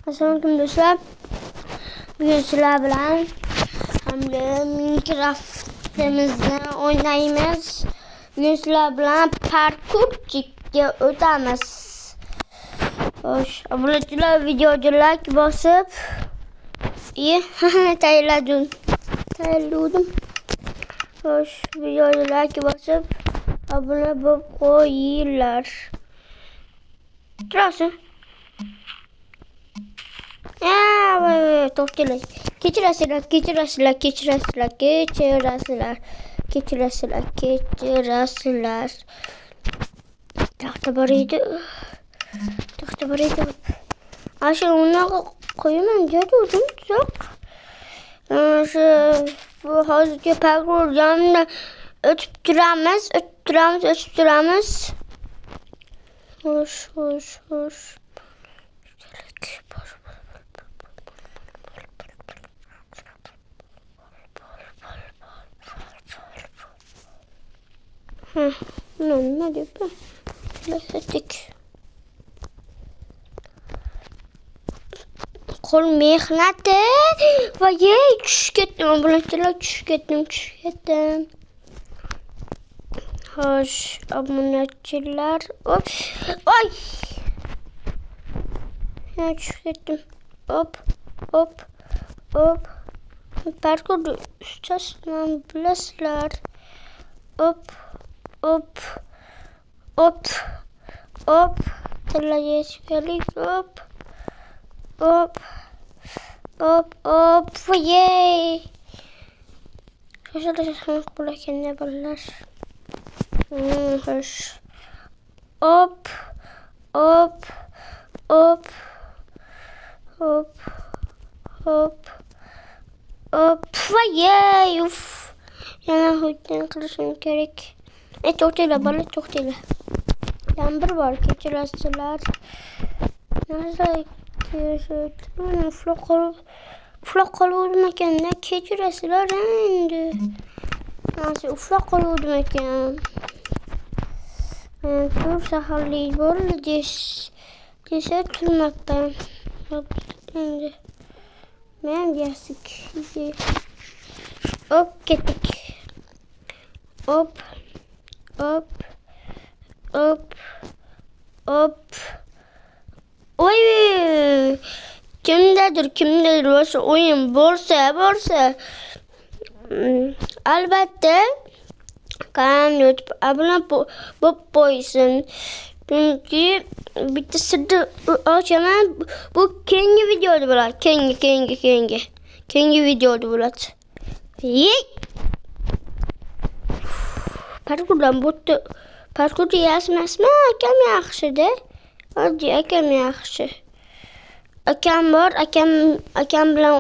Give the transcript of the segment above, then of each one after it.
Assalomu do'stlar. Bugun sizlar bilan hamda Minecraft'imizni o'ynaymiz. Bugun sizlar bilan parkurchikka o'tamiz. Xo'sh, obunachilar videoga like bosib, tayyorladim. Xo'sh, videoga like bosib, obuna bo'lib qo'yinglar. Turasizmi? To'xtanglar. Kechirasizlar. Taxta bor edi. Asha unaqa qo'yaman jo'dim yo'q. Bu hozirgi parkur yonida o'tib turamiz. Xo'sh. Nima deyapman? Qo'l mehnati. Voy, tushib ketdim. Obunachilar tushib ketdim. Xo'sh, obunachilar. Voy. Tushib ketdim. Hop. Parkur ustasiman bilasizlar. Hop. Tillaga chiqaylik. Hop. Yey. Qo'shilishimiz bo'lakanda bolalar. Xo'sh. Hop. Yey. Yana hujjat qilishim kerak. To'xtanglar. Yomg'ir bor, kechirasizlar. Uxlab qoluvdim ekan-da, kechirasizlar endi. Uxlab qoluvdim ekan. Ko'p saharlik bo'ldi desa turmabman. Endi men yasik. Hop, ketdik. Hop. Oy! Kimdadir bo'lsa o'yin bo'lsa. Albatta kanalni YouTube obuna bo'lib qo'ysin. Chunki bitta sirni ochaman. Bu keyingi videoda bo'ladi. Keyingi videoda bo'ladi. Parkurdan bo'tdi. Parkurda yasmasmi? Akam yaxshi-da. Akam yaxshi. Akam bor. Akam bilan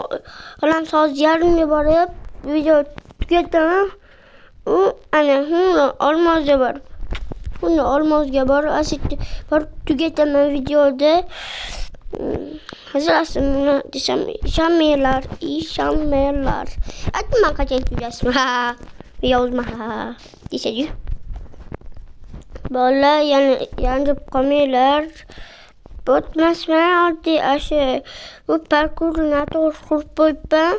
onam soat yarimga borib video tugataman. U ana olmozga borib asitni borib tugataman videoda. Hazırlasın buna desem ishonmanglar. Aytman qachon tugasmi? Yozma desadi. Bolalar yanib qolmanglar. Botmasman oddiy asha bu parkurni noto'g'ri qilib qo'yibman.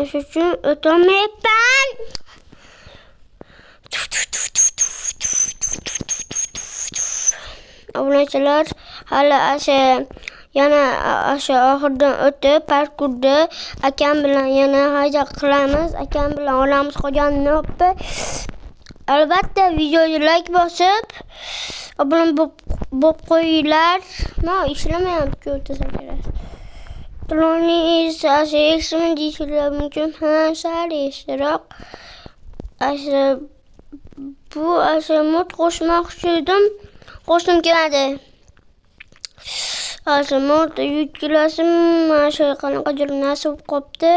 Shuning uchun o'tolmayapman. Obunachilar hali yana oxirdan o'tib parkurda akam bilan yana hayda qilamiz. Akam bilan olamiz qolganini o'pib. Albatta videoga like bosib, obuna bo'lib qo'yinglar. Ishlamayapti o'rtasa kerak. Tronis eksimi deyishlar mumkin. Sal eshiroq. Bu mod qo'shmoqchi edim. Qo'shim keladi. Mod yuklasim qanaqadir narsa bo'lib qopti.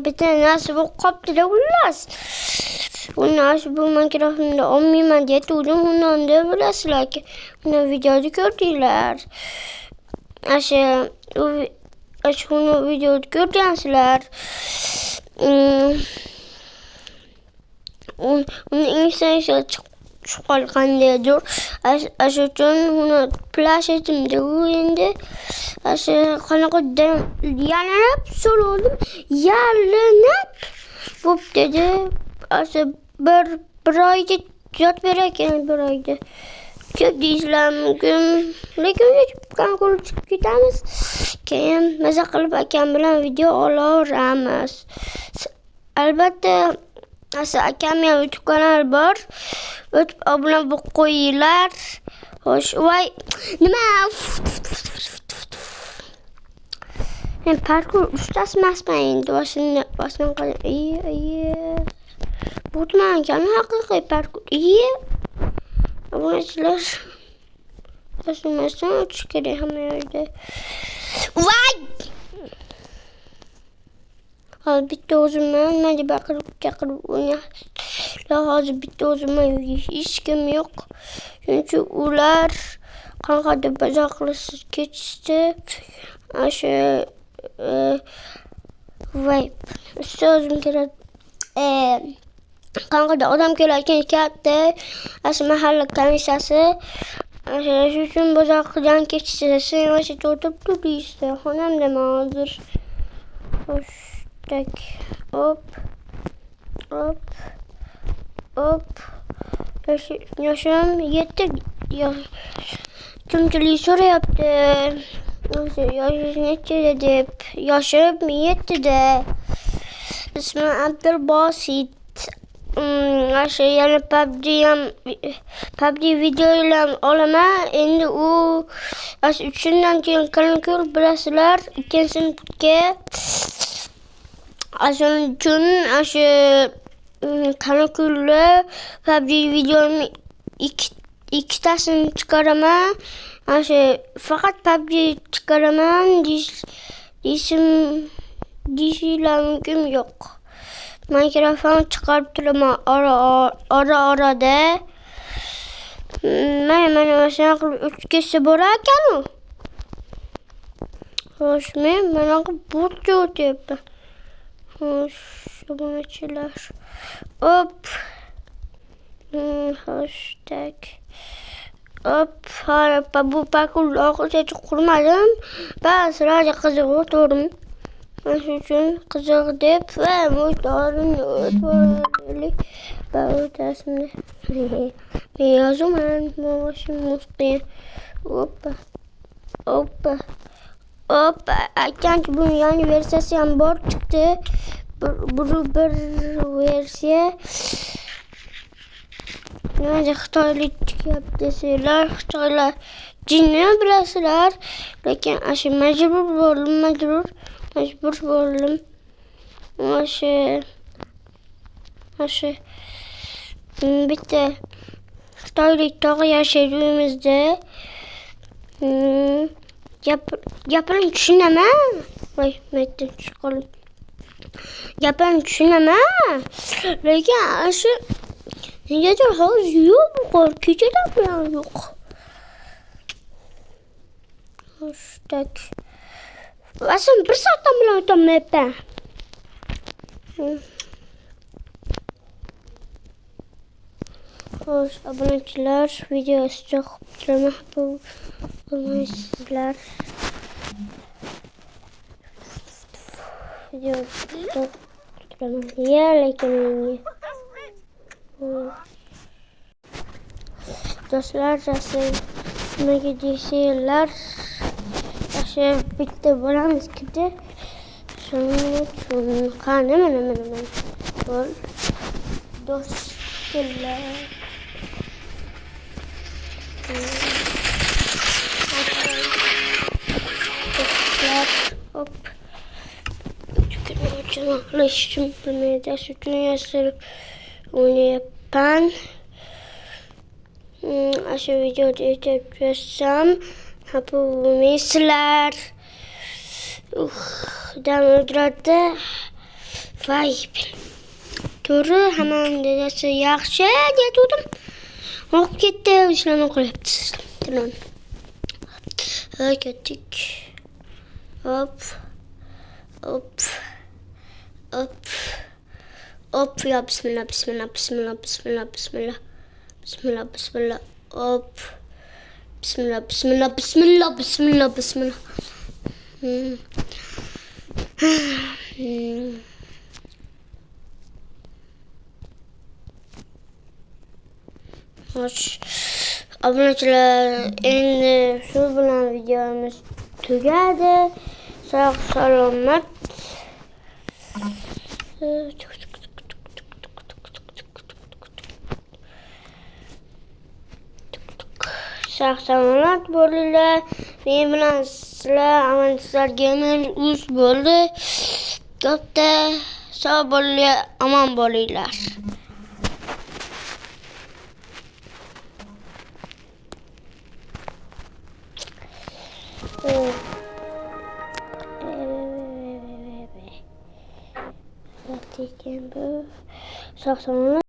Bitta narsa bo'lib qopti-da xullas. Uni bu Minecraft'da olmayman dedim. Undan da bilasizlar-ki, uni videoda ko'rdinglar. Uni videoda ko'rgansizlar. Uni ingichka qolgandir. Shu uchun uni plashetimda endi qanaqa yalinib so'radim. Yalinib bo'p dedi. Bir oyda yot berar ekan, bir oyda. Ko'p deyishlar mumkin. Lekin YouTube'dan ko'rib chiqib ketamiz. Keyin maza qilib akam bilan video olaveramiz. Albatta, akam ham YouTube kanali bor. O'tib obuna bo'lib qo'yinglar. Xo'sh, voy, nima? Men parkur ustasi emasman endi. Boshdan qolgan. Bu tumankan haqiqiy parkur. Obunachilar tashlamasdan o'tish kerak hamma yerda. Voy! Bitta o'zimman, nima deb gapirib o'ynayapsizlar. Hozir bitta o'zimman, hech kim yo'q. Chunki ular qanaqadir bazo qilib ketishdi. O'sha voy, ustozim kerak. Qanaqadir odam kelayotgan katta, mahalla komissiyasi. Shu uchun bazoqdan ketishdi. Sen o'sha o'tirib turibsan. Xonamdaman hozir. Xo'sh, hop. Yoshim 7. Kimchilik so'rayapti. Yoshingiz nechida deb. Yoshim 7da. Ismim Abdulbosit. Yana PUBG videolar olaman. Endi u shundan keyin kanal bilasizlar, 2-sinfga. Shuning uchun kanalda PUBG videolarni ikkitasini chiqaraman. Faqat PUBG chiqaraman deyishlar mumkin yo'q. Mikrofon chiqarib turaman orada. Mana o'sha qilib o'tkazsa bo'lar ekan-ku. Xo'sh, men mana bu o'tyapman. Xo'sh, obunachilar. Hop. Hashtag. Hop, bu parkurni oxirigacha qurmadim. Ba'zilarga qiziq o'tirdim. Shuning uchun qiziq deb va mo'ytorini o'tib o'tasimda. Men yozaman, boshim muhtim. Hoppa. Aytgancha buni yangi versiyasi ham bor chiqdi. Bir versiya. Nima xitoylik chiqyapti desanglar, xitoylar jinni bilasizlar. Lekin majbur bo'ldim. Bitta xitoylik tog'a yashaydi uyimizda. Gapini tushunaman. Voy, metdim chiqolib. Gapini tushunaman. Lekin negadir hozir yo'q bu kechadan buyon yo'q. Hashtag. Aslım bir saatten bile o'tamayapman. Xo'sh, obunachilar, video istiq bo'lmaysizlar. Video istiq lekin do'stlar, nimaga deysizlar? Bitti bo'lamiz kidi. Shuning uchun qani mana bol do'stlar. Hop. Qilishim bilmaydi. Shuni yasirib o'ynayapman. Shu videoda aytib bersam, bilmaysizlar. Dam o'tiradi. Voy. To'g'ri, hamon dedasi yaxshi dedim. O'qib ketdi, ishlarni qilyapti. Tamam. Ketdik. Hop. Ya bismillah. Bismillah, bismillah. Hop. Bismillah, bismillah, bismillah, bismillah, bismillah. Hoş. Obunachilar, endi shu bilan videomiz tugadi. Sog' salomat. Sog' salomat bo'linglar. Men bilan sizlar Amansizlar Gamer uz bo'ldi. Katta sog' bo'linglar, omon bo'linglar. Sog' salomat